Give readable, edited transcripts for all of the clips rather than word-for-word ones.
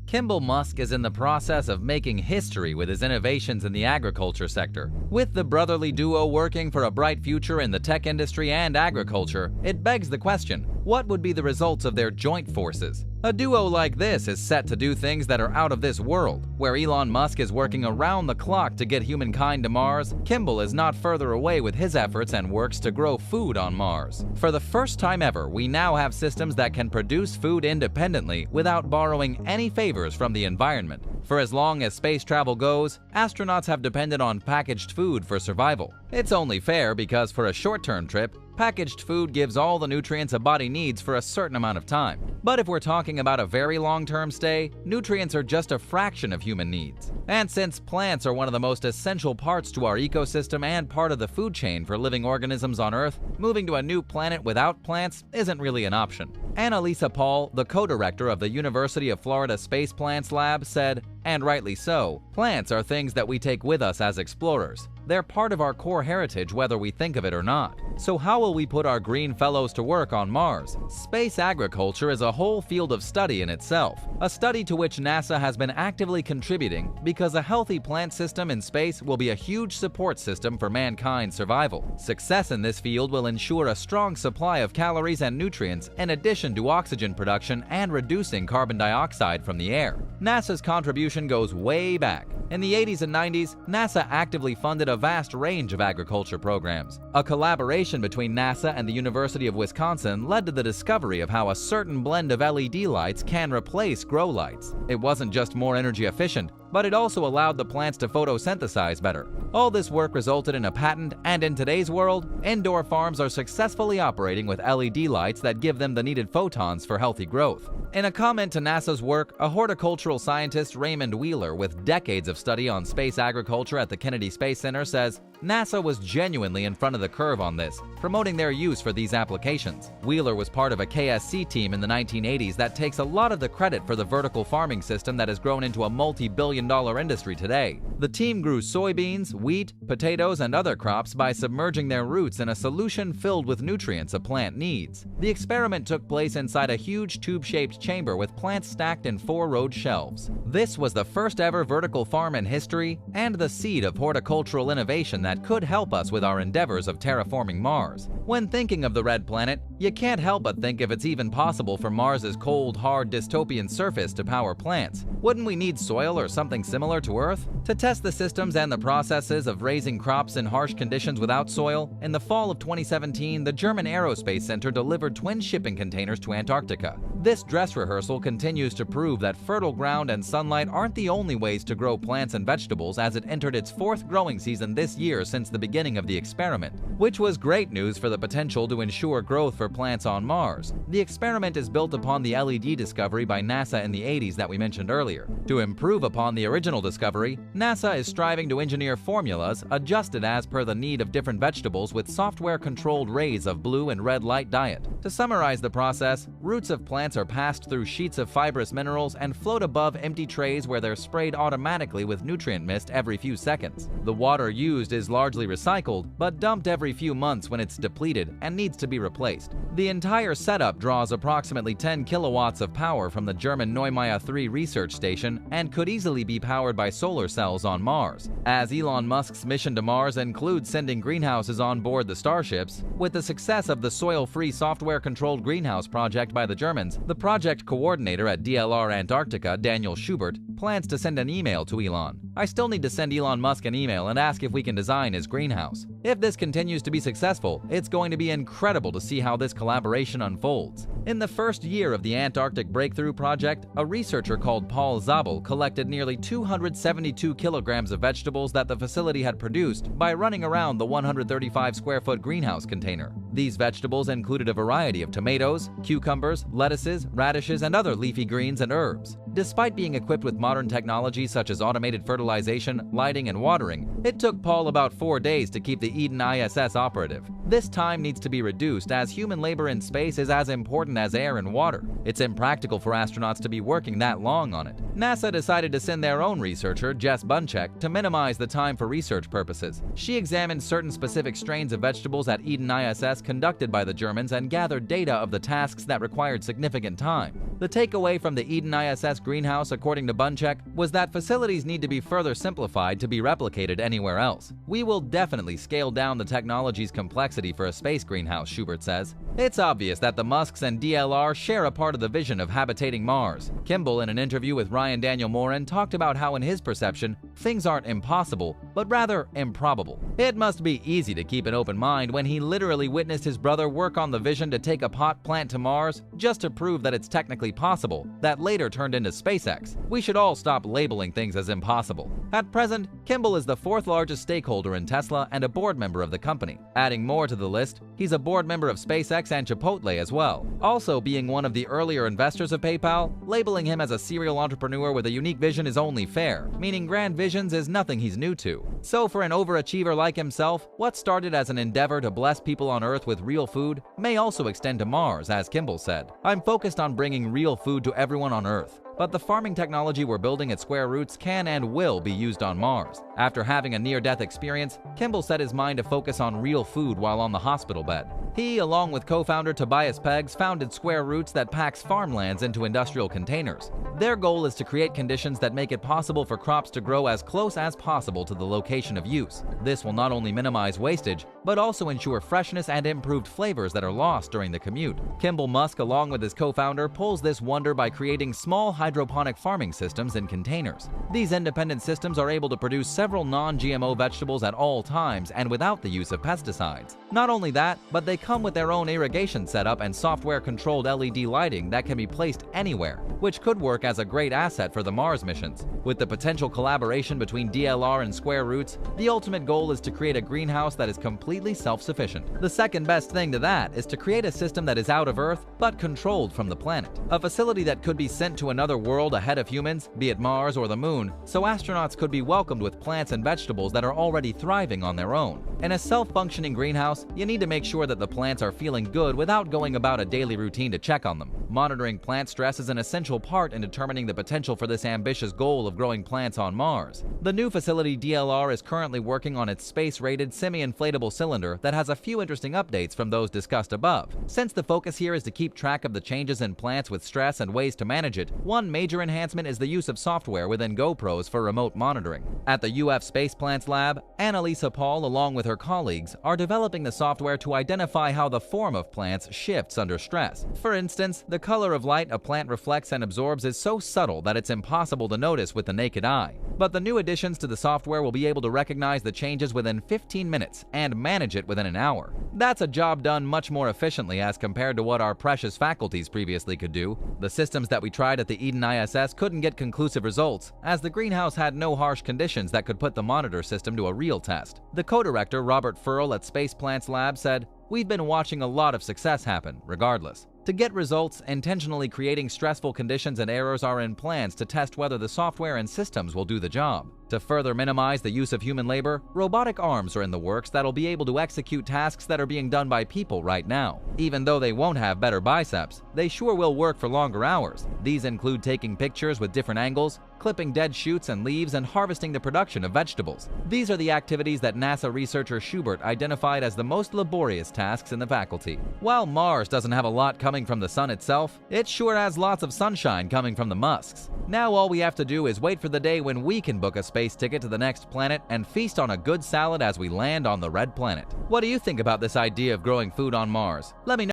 Kimbal Musk is in the process of making history with his innovations in the agriculture sector. With the brotherly duo working for a bright future in the tech industry and agriculture, it begs the question, what would be the results of their joint forces? A duo like this is set to do things that are out of this world. Where Elon Musk is working around the clock to get humankind to Mars, Kimbal is not further away with his efforts and works to grow food on Mars. For the first time ever, we now have systems that can produce food independently without borrowing any favors from the environment. For as long as space travel goes, astronauts have depended on packaged food for survival. It's only fair because for a short-term trip, packaged food gives all the nutrients a body needs for a certain amount of time. But if we're talking about a very long-term stay, nutrients are just a fraction of human needs. And since plants are one of the most essential parts to our ecosystem and part of the food chain for living organisms on Earth, moving to a new planet without plants isn't really an option. Annalisa Paul, the co-director of the University of Florida Space Plants Lab, said, and rightly so, plants are things that we take with us as explorers. They're part of our core heritage whether we think of it or not. So how will we put our green fellows to work on Mars? Space agriculture is a whole field of study in itself, a study to which NASA has been actively contributing because a healthy plant system in space will be a huge support system for mankind's survival. Success in this field will ensure a strong supply of calories and nutrients in addition to oxygen production and reducing carbon dioxide from the air. NASA's contribution goes way back. In the 80s and 90s, NASA actively funded a vast range of agriculture programs. A collaboration between NASA and the University of Wisconsin led to the discovery of how a certain blend of LED lights can replace grow lights. It wasn't just more energy efficient, but it also allowed the plants to photosynthesize better. All this work resulted in a patent, and in today's world, indoor farms are successfully operating with LED lights that give them the needed photons for healthy growth. In a comment to NASA's work, a horticultural scientist, Raymond Wheeler, with decades of study on space agriculture at the Kennedy Space Center, says, NASA was genuinely in front of the curve on this, promoting their use for these applications. Wheeler was part of a KSC team in the 1980s that takes a lot of the credit for the vertical farming system that has grown into a multi-billion-dollar industry today. The team grew soybeans, wheat, potatoes, and other crops by submerging their roots in a solution filled with nutrients a plant needs. The experiment took place inside a huge tube-shaped chamber with plants stacked in 4-row shelves. This was the first ever vertical farm in history and the seed of horticultural innovation that could help us with our endeavors of terraforming Mars. When thinking of the red planet, you can't help but think if it's even possible for Mars's cold, hard, dystopian surface to power plants. Wouldn't we need soil or something similar to Earth? To test the systems and the processes of raising crops in harsh conditions without soil, in the fall of 2017, the German Aerospace Center delivered twin shipping containers to Antarctica. This dress rehearsal continues to prove that fertile ground and sunlight aren't the only ways to grow plants and vegetables, as it entered its 4th growing season this year since the beginning of the experiment, which was great news for the potential to ensure growth for plants on Mars. The experiment is built upon the LED discovery by NASA in the 80s that we mentioned earlier. To improve upon the original discovery, NASA is striving to engineer formulas adjusted as per the need of different vegetables with software-controlled rays of blue and red light diet. To summarize the process, roots of plants are passed through sheets of fibrous minerals and float above empty trays where they're sprayed automatically with nutrient mist every few seconds. The water used is largely recycled, but dumped every few months when it's depleted and needs to be replaced. The entire setup draws approximately 10 kilowatts of power from the German Neumeier 3 research station and could easily be powered by solar cells on Mars. As Elon Musk's mission to Mars includes sending greenhouses on board the starships, with the success of the soil-free software-controlled greenhouse project by the Germans, the project coordinator at DLR Antarctica, Daniel Schubert, plans to send an email to Elon. I still need to send Elon Musk an email and ask if we can design his greenhouse. If this continues to be successful, it's going to be incredible to see how this collaboration unfolds. In the first year of the Antarctic Breakthrough Project, a researcher called Paul Zabel collected nearly 272 kilograms of vegetables that the facility had produced by running around the 135-square-foot greenhouse container. These vegetables included a variety of tomatoes, cucumbers, lettuces, radishes, and other leafy greens and herbs. Despite being equipped with modern technology such as automated fertilizer fertilization, lighting, and watering, it took Paul about 4 days to keep the Eden ISS operative. This time needs to be reduced as human labor in space is as important as air and water. It's impractical for astronauts to be working that long on it. NASA decided to send their own researcher, Jess Bezos, to minimize the time for research purposes. She examined certain specific strains of vegetables at Eden ISS conducted by the Germans and gathered data of the tasks that required significant time. The takeaway from the Eden ISS greenhouse, according to Bunchek, was that facilities need to be further simplified to be replicated anywhere else. We will definitely scale down the technology's complexity for a space greenhouse, Schubert says. It's obvious that the Musks and DLR share a part of the vision of habitating Mars. Kimbal, in an interview with Ryan Daniel Morin, talked about how in his perception, things aren't impossible, but rather improbable. It must be easy to keep an open mind when he literally witnessed his brother work on the vision to take a pot plant to Mars just to prove that it's technically possible, that later turned into SpaceX. We should all stop labeling things as impossible. At present, Kimbal is the 4th largest stakeholder in Tesla and a board member of the company. Adding more to the list, he's a board member of SpaceX and Chipotle as well. Also being one of the earlier investors of PayPal, labeling him as a serial entrepreneur with a unique vision is only fair, meaning grand visions is nothing he's new to. So for an overachiever like himself, what started as an endeavor to bless people on Earth with real food may also extend to Mars, as Kimbal said. I'm focused on bringing real food to everyone on Earth. But the farming technology we're building at Square Roots can and will be used on Mars. After having a near-death experience, Kimbal set his mind to focus on real food while on the hospital bed. He, along with co-founder Tobias Peggs, founded Square Roots that packs farmlands into industrial containers. Their goal is to create conditions that make it possible for crops to grow as close as possible to the location of use. This will not only minimize wastage, but also ensure freshness and improved flavors that are lost during the commute. Kimbal Musk, along with his co-founder, pulls this wonder by creating small hydroponic farming systems in containers. These independent systems are able to produce several non-GMO vegetables at all times and without the use of pesticides. Not only that, but they come with their own irrigation setup and software-controlled LED lighting that can be placed anywhere, which could work as a great asset for the Mars missions. With the potential collaboration between DLR and Square Roots, the ultimate goal is to create a greenhouse that is completely self-sufficient. The second best thing to that is to create a system that is out of Earth, but controlled from the planet. A facility that could be sent to another world ahead of humans, be it Mars or the Moon, so astronauts could be welcomed with plants and vegetables that are already thriving on their own. In a self-functioning greenhouse, you need to make sure that the plants are feeling good without going about a daily routine to check on them. Monitoring plant stress is an essential part in determining the potential for this ambitious goal of growing plants on Mars. The new facility DLR is currently working on its space-rated semi-inflatable cylinder that has a few interesting updates from those discussed above. Since the focus here is to keep track of the changes in plants with stress and ways to manage it, one major enhancement is the use of software within GoPros for remote monitoring. At the UF Space Plants Lab, Annalisa Paul, along with her colleagues, are developing the software to identify how the form of plants shifts under stress. For instance, the color of light a plant reflects and absorbs is so subtle that it's impossible to notice with the naked eye. But the new additions to the software will be able to recognize the changes within 15 minutes and manage it within an hour. That's a job done much more efficiently as compared to what our precious faculties previously could do. The systems that we tried at the Eden ISS couldn't get conclusive results, as the greenhouse had no harsh conditions that could put the monitor system to a real test. The co-director, Robert Furl at Space Plants Lab, said, "We've been watching a lot of success happen, regardless. To get results, intentionally creating stressful conditions and errors are in plans to test whether the software and systems will do the job. To further minimize the use of human labor, robotic arms are in the works that'll be able to execute tasks that are being done by people right now. Even though they won't have better biceps, they sure will work for longer hours. These include taking pictures with different angles, clipping dead shoots and leaves, and harvesting the production of vegetables. These are the activities that NASA researcher Schubert identified as the most laborious tasks in the faculty. While Mars doesn't have a lot coming from the sun itself, it sure has lots of sunshine coming from the Musks. Now all we have to do is wait for the day when we can book a space ticket to the next planet and feast on a good salad as we land on the red planet. What do you think about this idea of growing food on Mars? Let me know.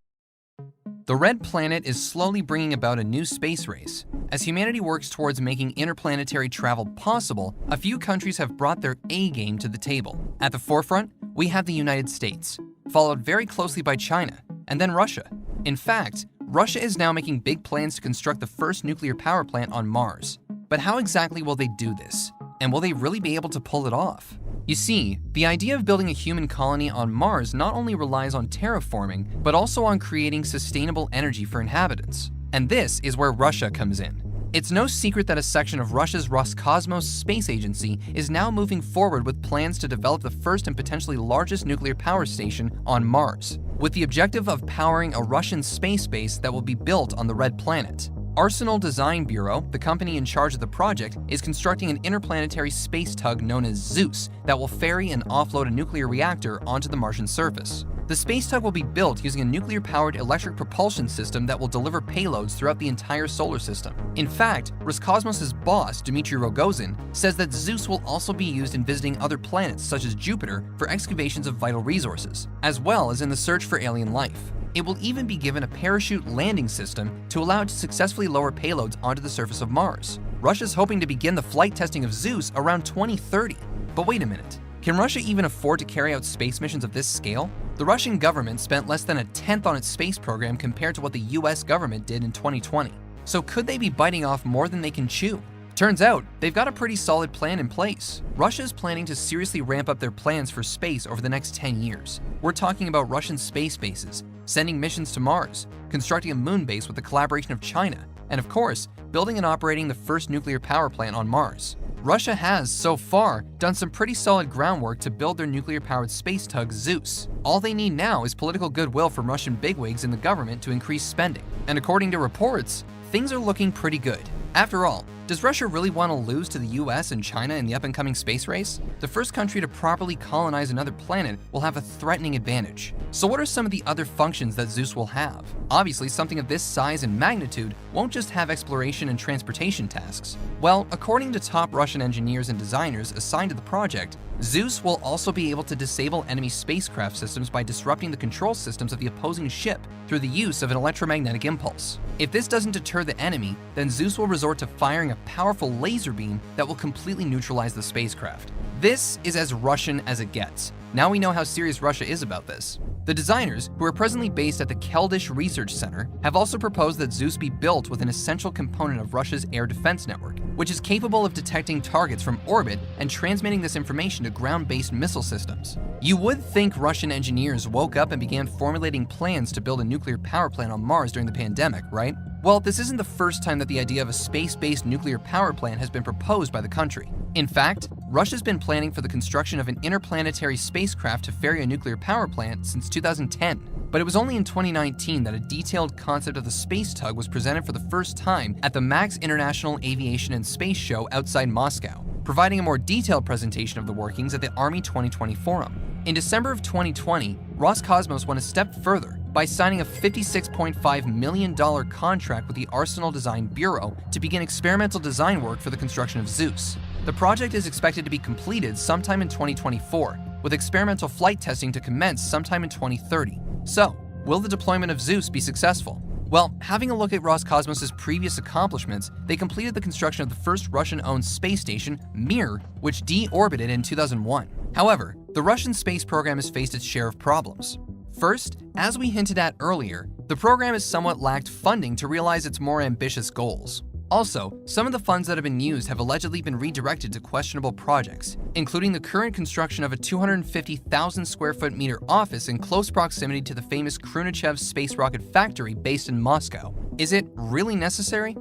The red planet is slowly bringing about a new space race. As humanity works towards making interplanetary travel possible, a few countries have brought their A game to the table. At the forefront, we have the United States, followed very closely by China, and then Russia. In fact, Russia is now making big plans to construct the first nuclear power plant on Mars. But how exactly will they do this? And will they really be able to pull it off? You see, the idea of building a human colony on Mars not only relies on terraforming, but also on creating sustainable energy for inhabitants. And this is where Russia comes in. It's no secret that a section of Russia's Roscosmos space agency is now moving forward with plans to develop the first and potentially largest nuclear power station on Mars, with the objective of powering a Russian space base that will be built on the Red Planet. Arsenal Design Bureau, the company in charge of the project, is constructing an interplanetary space tug known as Zeus that will ferry and offload a nuclear reactor onto the Martian surface. The space tug will be built using a nuclear-powered electric propulsion system that will deliver payloads throughout the entire solar system. In fact, Roscosmos' boss, Dmitry Rogozin, says that Zeus will also be used in visiting other planets such as Jupiter for excavations of vital resources, as well as in the search for alien life. It will even be given a parachute landing system to allow it to successfully lower payloads onto the surface of Mars. Russia's hoping to begin the flight testing of Zeus around 2030. But wait a minute. Can Russia even afford to carry out space missions of this scale? The Russian government spent less than a tenth on its space program compared to what the US government did in 2020. So could they be biting off more than they can chew? Turns out, they've got a pretty solid plan in place. Russia is planning to seriously ramp up their plans for space over the next 10 years. We're talking about Russian space bases, sending missions to Mars, constructing a moon base with the collaboration of China, and of course, building and operating the first nuclear power plant on Mars. Russia has, so far, done some pretty solid groundwork to build their nuclear-powered space tug Zeus. All they need now is political goodwill from Russian bigwigs in the government to increase spending. And according to reports, things are looking pretty good. After all, does Russia really want to lose to the US and China in the up-and-coming space race? The first country to properly colonize another planet will have a threatening advantage. So what are some of the other functions that Zeus will have? Obviously, something of this size and magnitude won't just have exploration and transportation tasks. Well, according to top Russian engineers and designers assigned to the project, Zeus will also be able to disable enemy spacecraft systems by disrupting the control systems of the opposing ship through the use of an electromagnetic impulse. If this doesn't deter the enemy, then Zeus will resort to firing a powerful laser beam that will completely neutralize the spacecraft. This is as Russian as it gets. Now we know how serious Russia is about this. The designers, who are presently based at the Keldysh Research Center, have also proposed that Zeus be built with an essential component of Russia's air defense network, which is capable of detecting targets from orbit and transmitting this information to ground-based missile systems. You would think Russian engineers woke up and began formulating plans to build a nuclear power plant on Mars during the pandemic, right? Well, this isn't the first time that the idea of a space-based nuclear power plant has been proposed by the country. In fact, Russia's been planning for the construction of an interplanetary spacecraft to ferry a nuclear power plant since 2010. But it was only in 2019 that a detailed concept of the space tug was presented for the first time at the MAX International Aviation and Space Show outside Moscow, providing a more detailed presentation of the workings at the Army 2020 Forum. In December of 2020, Roscosmos went a step further by signing a $56.5 million contract with the Arsenal Design Bureau to begin experimental design work for the construction of Zeus. The project is expected to be completed sometime in 2024, with experimental flight testing to commence sometime in 2030. So, will the deployment of Zeus be successful? Well, having a look at Roscosmos' previous accomplishments, they completed the construction of the first Russian-owned space station, Mir, which deorbited in 2001. However, the Russian space program has faced its share of problems. First, as we hinted at earlier, the program has somewhat lacked funding to realize its more ambitious goals. Also, some of the funds that have been used have allegedly been redirected to questionable projects, including the current construction of a 250,000 square foot meter office in close proximity to the famous Khrunichev space rocket factory based in Moscow. Is it really necessary?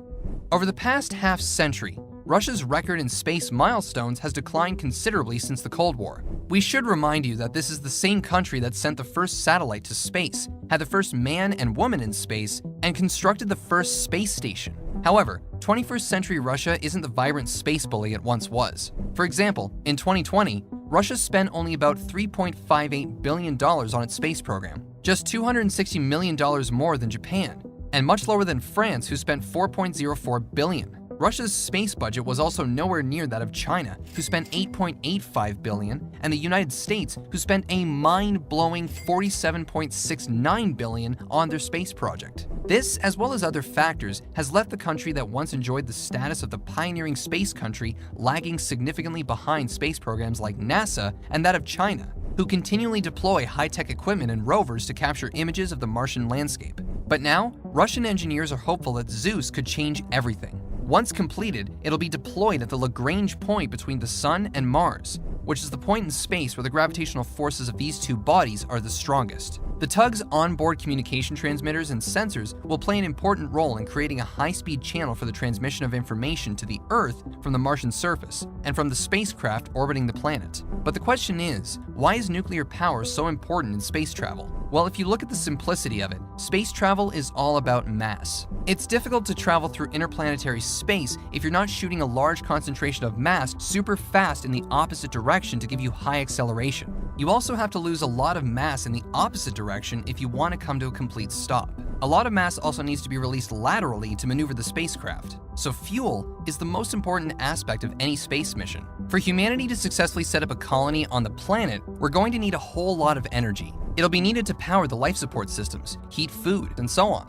Over the past half-century, Russia's record in space milestones has declined considerably since the Cold War. We should remind you that this is the same country that sent the first satellite to space, had the first man and woman in space, and constructed the first space station. However, 21st century Russia isn't the vibrant space bully it once was. For example, in 2020, Russia spent only about $3.58 billion on its space program, just $260 million more than Japan, and much lower than France, who spent $4.04 billion. Russia's space budget was also nowhere near that of China, who spent $8.85 billion, and the United States, who spent a mind-blowing $47.69 billion on their space project. This, as well as other factors, has left the country that once enjoyed the status of the pioneering space country lagging significantly behind space programs like NASA and that of China, who continually deploy high-tech equipment and rovers to capture images of the Martian landscape. But now, Russian engineers are hopeful that Zeus could change everything. Once completed, it'll be deployed at the Lagrange point between the Sun and Mars, which is the point in space where the gravitational forces of these two bodies are the strongest. The tug's onboard communication transmitters and sensors will play an important role in creating a high-speed channel for the transmission of information to the Earth from the Martian surface and from the spacecraft orbiting the planet. But the question is, why is nuclear power so important in space travel? Well, if you look at the simplicity of it, space travel is all about mass. It's difficult to travel through interplanetary space if you're not shooting a large concentration of mass super fast in the opposite direction to give you high acceleration. You also have to lose a lot of mass in the opposite direction if you want to come to a complete stop. A lot of mass also needs to be released laterally to maneuver the spacecraft. So fuel is the most important aspect of any space mission. For humanity to successfully set up a colony on the planet, we're going to need a whole lot of energy. It'll be needed to power the life support systems, heat food, and so on.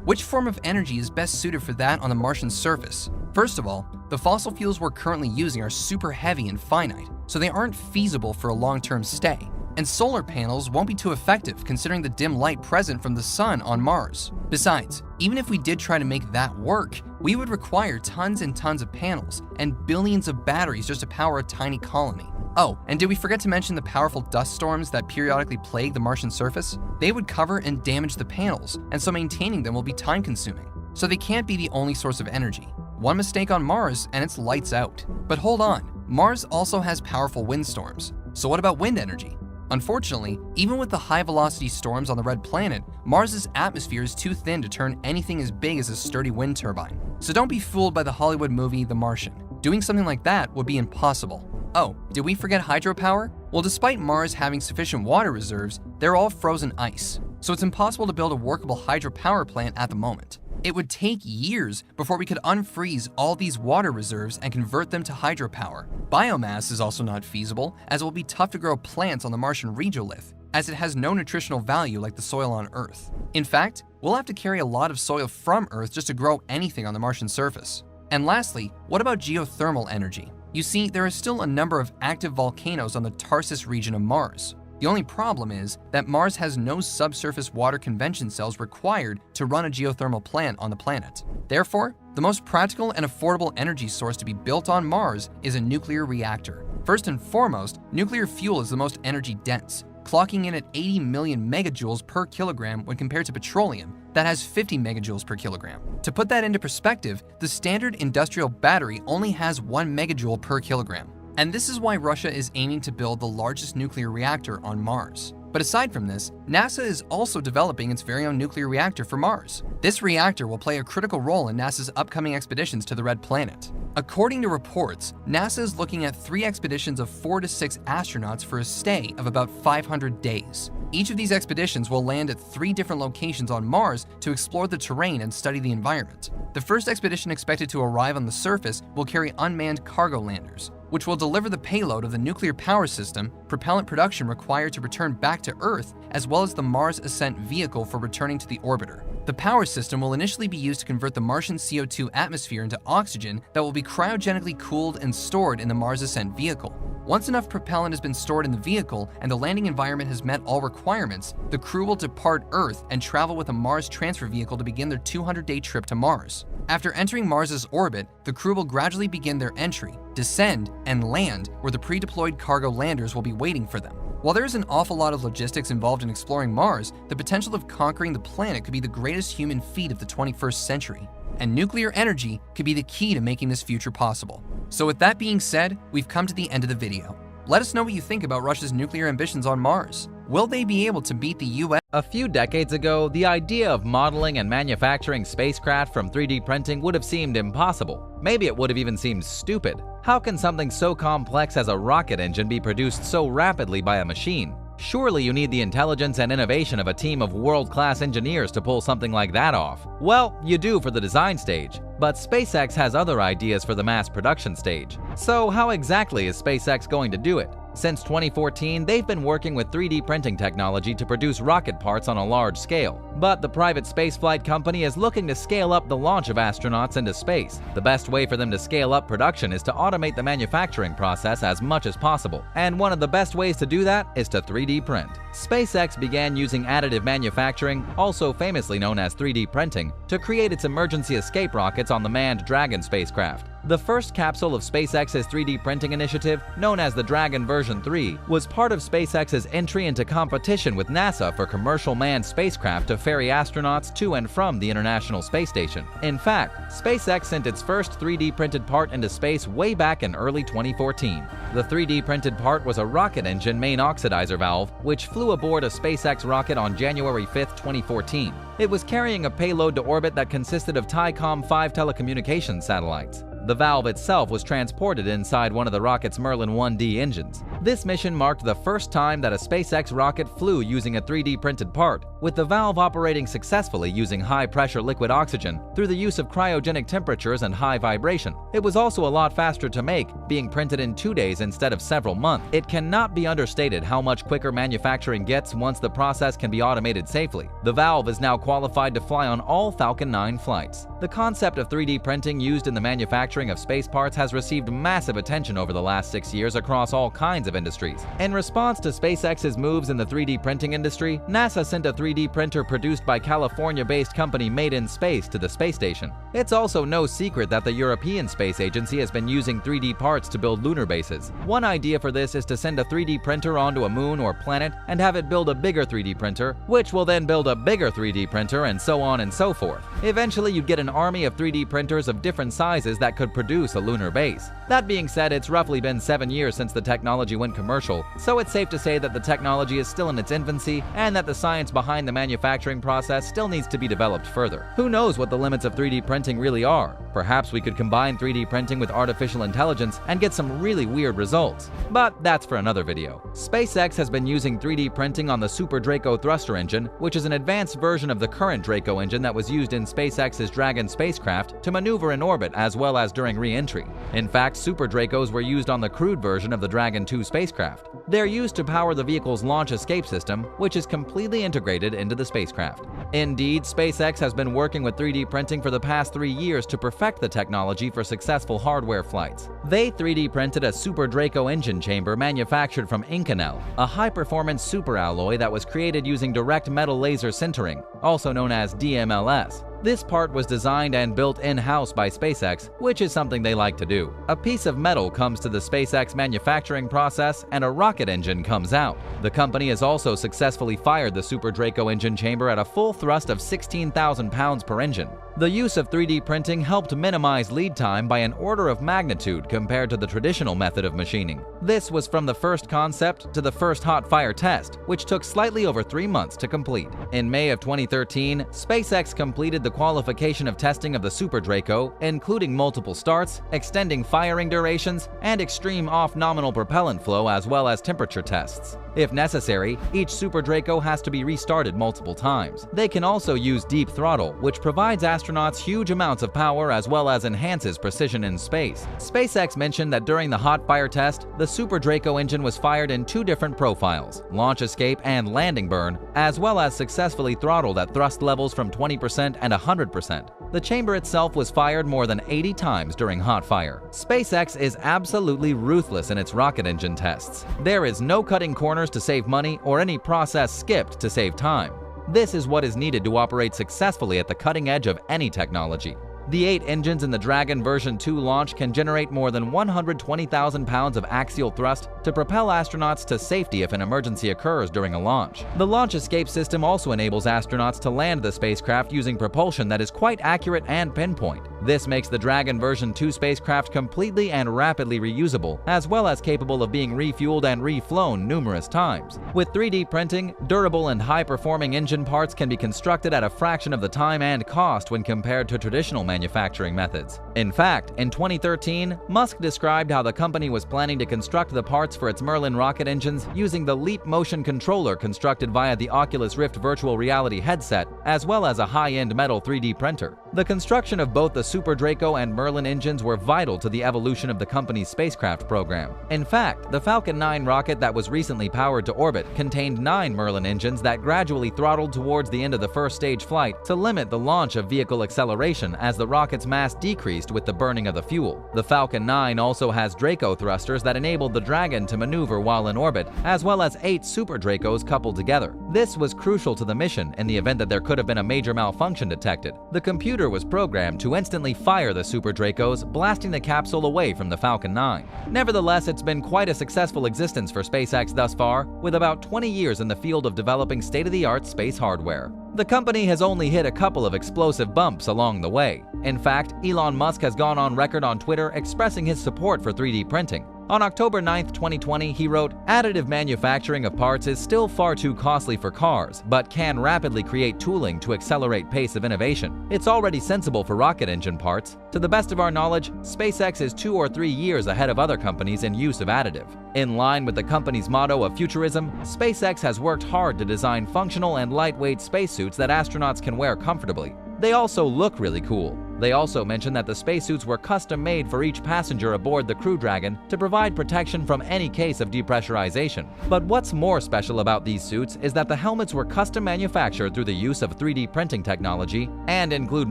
Which form of energy is best suited for that on the Martian surface? First of all, the fossil fuels we're currently using are super heavy and finite, so they aren't feasible for a long-term stay. And solar panels won't be too effective considering the dim light present from the sun on Mars. Besides, even if we did try to make that work, we would require tons and tons of panels and billions of batteries just to power a tiny colony. Oh, and did we forget to mention the powerful dust storms that periodically plague the Martian surface? They would cover and damage the panels, and so maintaining them will be time-consuming. So they can't be the only source of energy. One mistake on Mars and it's lights out. But hold on, Mars also has powerful windstorms. So what about wind energy? Unfortunately, even with the high-velocity storms on the Red Planet, Mars's atmosphere is too thin to turn anything as big as a sturdy wind turbine. So don't be fooled by the Hollywood movie The Martian. Doing something like that would be impossible. Oh, did we forget hydropower? Well, despite Mars having sufficient water reserves, they're all frozen ice. So it's impossible to build a workable hydropower plant at the moment. It would take years before we could unfreeze all these water reserves and convert them to hydropower. Biomass is also not feasible, as it will be tough to grow plants on the Martian regolith, as it has no nutritional value like the soil on Earth. In fact, we'll have to carry a lot of soil from Earth just to grow anything on the Martian surface. And lastly, what about geothermal energy? You see, there are still a number of active volcanoes on the Tarsus region of Mars. The only problem is that Mars has no subsurface water convention cells required to run a geothermal plant on the planet. Therefore, the most practical and affordable energy source to be built on Mars is a nuclear reactor. First and foremost, nuclear fuel is the most energy dense, clocking in at 80 million megajoules per kilogram when compared to petroleum that has 50 megajoules per kilogram. To put that into perspective, the standard industrial battery only has 1 megajoule per kilogram. And this is why Russia is aiming to build the largest nuclear reactor on Mars. But aside from this, NASA is also developing its very own nuclear reactor for Mars. This reactor will play a critical role in NASA's upcoming expeditions to the Red Planet. According to reports, NASA is looking at 3 expeditions of 4 to 6 astronauts for a stay of about 500 days. Each of these expeditions will land at 3 different locations on Mars to explore the terrain and study the environment. The first expedition expected to arrive on the surface will carry unmanned cargo landers, which will deliver the payload of the nuclear power system, propellant production required to return back to Earth, as well as the Mars Ascent Vehicle for returning to the orbiter. The power system will initially be used to convert the Martian CO2 atmosphere into oxygen that will be cryogenically cooled and stored in the Mars Ascent Vehicle. Once enough propellant has been stored in the vehicle and the landing environment has met all requirements, the crew will depart Earth and travel with a Mars transfer vehicle to begin their 200-day trip to Mars. After entering Mars's orbit, the crew will gradually begin their entry, descend, and land where the pre-deployed cargo landers will be waiting for them. While there is an awful lot of logistics involved in exploring Mars, the potential of conquering the planet could be the greatest human feat of the 21st century. And nuclear energy could be the key to making this future possible. So with that being said, we've come to the end of the video. Let us know what you think about Russia's nuclear ambitions on Mars. Will they be able to beat the US? A few decades ago, the idea of modeling and manufacturing spacecraft from 3D printing would have seemed impossible. Maybe it would have even seemed stupid. How can something so complex as a rocket engine be produced so rapidly by a machine? Surely you need the intelligence and innovation of a team of world-class engineers to pull something like that off. Well, you do for the design stage, but SpaceX has other ideas for the mass production stage. So how exactly is SpaceX going to do it? Since 2014, they've been working with 3D printing technology to produce rocket parts on a large scale. But the private spaceflight company is looking to scale up the launch of astronauts into space. The best way for them to scale up production is to automate the manufacturing process as much as possible. And one of the best ways to do that is to 3D print. SpaceX began using additive manufacturing, also famously known as 3D printing, to create its emergency escape rockets on the manned Dragon spacecraft. The first capsule of SpaceX's 3D printing initiative, known as the Dragon version 3, was part of SpaceX's entry into competition with NASA for commercial manned spacecraft to ferry astronauts to and from the International Space Station. In fact, SpaceX sent its first 3D printed part into space way back in early 2014. The 3D printed part was a rocket engine main oxidizer valve, which flew aboard a SpaceX rocket on January 5, 2014. It was carrying a payload to orbit that consisted of TICOM-5 telecommunications satellites. The valve itself was transported inside one of the rocket's Merlin 1D engines. This mission marked the first time that a SpaceX rocket flew using a 3D printed part, with the valve operating successfully using high-pressure liquid oxygen through the use of cryogenic temperatures and high vibration. It was also a lot faster to make, being printed in 2 days instead of several months. It cannot be understated how much quicker manufacturing gets once the process can be automated safely. The valve is now qualified to fly on all Falcon 9 flights. The concept of 3D printing used in the manufacturing of space parts has received massive attention over the last 6 years across all kinds of industries. In response to SpaceX's moves in the 3D printing industry, NASA sent a 3D printer produced by California-based company Made in Space to the space station. It's also no secret that the European Space Agency has been using 3D parts to build lunar bases. One idea for this is to send a 3D printer onto a moon or planet and have it build a bigger 3D printer, which will then build a bigger 3D printer, and so on and so forth. Eventually, you'd get an army of 3D printers of different sizes that could produce a lunar base. That being said, it's roughly been 7 years since the technology went commercial, so it's safe to say that the technology is still in its infancy and that the science behind the manufacturing process still needs to be developed further. Who knows what the limits of 3D printing really are? Perhaps we could combine 3D printing with artificial intelligence and get some really weird results. But that's for another video. SpaceX has been using 3D printing on the Super Draco thruster engine, which is an advanced version of the current Draco engine that was used in SpaceX's Dragon spacecraft to maneuver in orbit as well as during re-entry. In fact, Super Dracos were used on the crewed version of the Dragon 2 spacecraft. They're used to power the vehicle's launch escape system, which is completely integrated into the spacecraft. Indeed, SpaceX has been working with 3D printing for the past 3 years to perfect the technology for successful hardware flights. They 3D printed a Super Draco engine chamber manufactured from Inconel, a high-performance superalloy that was created using direct metal laser sintering, also known as DMLS. This part was designed and built in-house by SpaceX, which is something they like to do. A piece of metal comes to the SpaceX manufacturing process and a rocket engine comes out. The company has also successfully fired the Super Draco engine chamber at a full thrust of 16,000 pounds per engine. The use of 3D printing helped minimize lead time by an order of magnitude compared to the traditional method of machining. This was from the first concept to the first hot fire test, which took slightly over 3 months to complete. In May of 2013, SpaceX completed the qualification of testing of the Super Draco, including multiple starts, extending firing durations, and extreme off-nominal propellant flow as well as temperature tests. If necessary, each Super Draco has to be restarted multiple times. They can also use deep throttle, which provides astronauts huge amounts of power as well as enhances precision in space. SpaceX mentioned that during the hot fire test, the Super Draco engine was fired in 2 different profiles, launch escape and landing burn, as well as successfully throttled at thrust levels from 20% and 100%. The chamber itself was fired more than 80 times during hot fire. SpaceX is absolutely ruthless in its rocket engine tests. There is no cutting corners to save money or any process skipped to save time. This is what is needed to operate successfully at the cutting edge of any technology. The 8 engines in the Dragon version 2 launch can generate more than 120,000 pounds of axial thrust to propel astronauts to safety if an emergency occurs during a launch. The launch escape system also enables astronauts to land the spacecraft using propulsion that is quite accurate and pinpoint. This makes the Dragon version 2 spacecraft completely and rapidly reusable, as well as capable of being refueled and reflown numerous times. With 3D printing, durable and high-performing engine parts can be constructed at a fraction of the time and cost when compared to traditional manufacturing methods. In fact, in 2013, Musk described how the company was planning to construct the parts for its Merlin rocket engines using the Leap motion controller constructed via the Oculus Rift virtual reality headset, as well as a high-end metal 3D printer. The construction of both the Super Draco and Merlin engines were vital to the evolution of the company's spacecraft program. In fact, the Falcon 9 rocket that was recently powered to orbit contained 9 Merlin engines that gradually throttled towards the end of the first stage flight to limit the launch of vehicle acceleration as the rocket's mass decreased with the burning of the fuel. The Falcon 9 also has Draco thrusters that enabled the Dragon to maneuver while in orbit, as well as 8 Super Dracos coupled together. This was crucial to the mission in the event that there could have been a major malfunction detected. The computer computer was programmed to instantly fire the Super Dracos, blasting the capsule away from the Falcon 9. Nevertheless, it's been quite a successful existence for SpaceX thus far, with about 20 years in the field of developing state-of-the-art space hardware. The company has only hit a couple of explosive bumps along the way. In fact, Elon Musk has gone on record on Twitter expressing his support for 3D printing. On October 9, 2020, he wrote, "Additive manufacturing of parts is still far too costly for cars, but can rapidly create tooling to accelerate pace of innovation. It's already sensible for rocket engine parts. To the best of our knowledge, SpaceX is 2 or 3 years ahead of other companies in use of additive." In line with the company's motto of futurism, SpaceX has worked hard to design functional and lightweight spacesuits that astronauts can wear comfortably. They also look really cool. They also mentioned that the spacesuits were custom-made for each passenger aboard the Crew Dragon to provide protection from any case of depressurization. But what's more special about these suits is that the helmets were custom manufactured through the use of 3D printing technology and include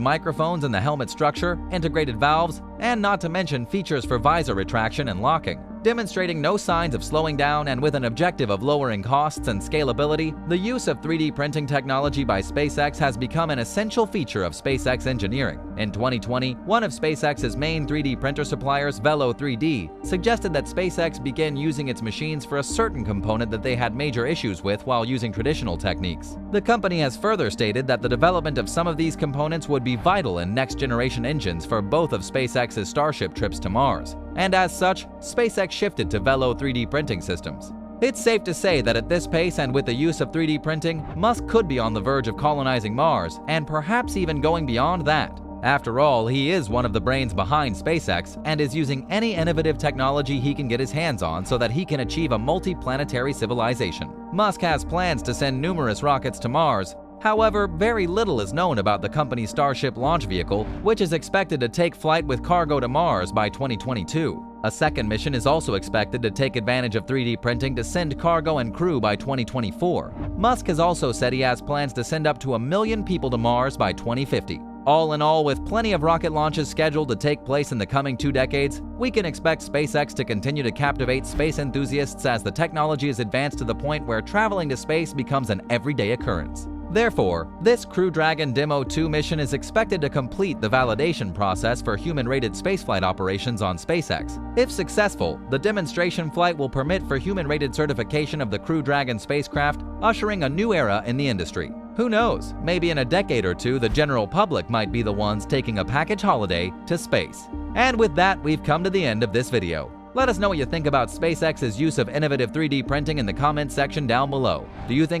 microphones in the helmet structure, integrated valves, and not to mention features for visor retraction and locking. Demonstrating no signs of slowing down and with an objective of lowering costs and scalability, the use of 3D printing technology by SpaceX has become an essential feature of SpaceX engineering. In 2020, one of SpaceX's main 3D printer suppliers, Velo 3D, suggested that SpaceX begin using its machines for a certain component that they had major issues with while using traditional techniques. The company has further stated that the development of some of these components would be vital in next-generation engines for both of SpaceX's Starship trips to Mars. And as such, SpaceX shifted to Velo 3D printing systems. It's safe to say that at this pace and with the use of 3D printing, Musk could be on the verge of colonizing Mars, and perhaps even going beyond that. After all, he is one of the brains behind SpaceX and is using any innovative technology he can get his hands on so that he can achieve a multi-planetary civilization. Musk has plans to send numerous rockets to Mars. However, very little is known about the company's Starship launch vehicle, which is expected to take flight with cargo to Mars by 2022. A second mission is also expected to take advantage of 3D printing to send cargo and crew by 2024. Musk has also said he has plans to send up to 1 million people to Mars by 2050. All in all, with plenty of rocket launches scheduled to take place in the coming 2 decades, we can expect SpaceX to continue to captivate space enthusiasts as the technology is advanced to the point where traveling to space becomes an everyday occurrence. Therefore, this Crew Dragon Demo 2 mission is expected to complete the validation process for human-rated spaceflight operations on SpaceX. If successful, the demonstration flight will permit for human-rated certification of the Crew Dragon spacecraft, ushering a new era in the industry. Who knows, maybe in a decade or two the general public might be the ones taking a package holiday to space. And with that, we've come to the end of this video. Let us know what you think about SpaceX's use of innovative 3D printing in the comments section down below. Do you think